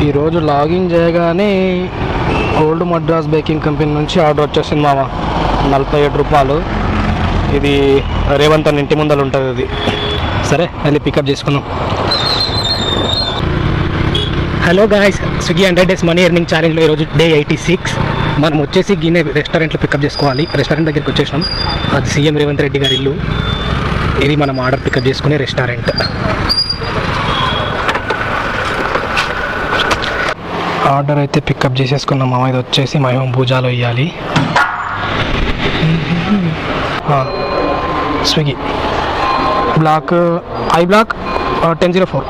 ఈరోజు లాగిన్ చేయగానే old Madras baking company నుంచి ఆర్డర్ వచ్చేసింది మామ. 47 రూపాయలు. ఇది రేవంత్ అని ఇంటి ముందర ఉంటుంది. అది సరే వెళ్ళి పికప్ చేసుకుందాం. Hello guys, Swiggy 100 days money earning ఛాలెంజ్లో ఈరోజు డే 86. మనం వచ్చేసి గిన్నె రెస్టారెంట్లో పికప్ చేసుకోవాలి. రెస్టారెంట్ దగ్గరికి వచ్చేసినాం. అది సీఎం రేవంత్ రెడ్డి గారి ఇల్లు. ఇది మనం ఆర్డర్ పికప్ చేసుకునే రెస్టారెంట్. ఆర్డర్ అయితే పికప్ చేసేసుకున్నాం మామ. ఇది వచ్చేసి మేము భూజాలో ఇవ్వాలి. Swiggy block I block 1004.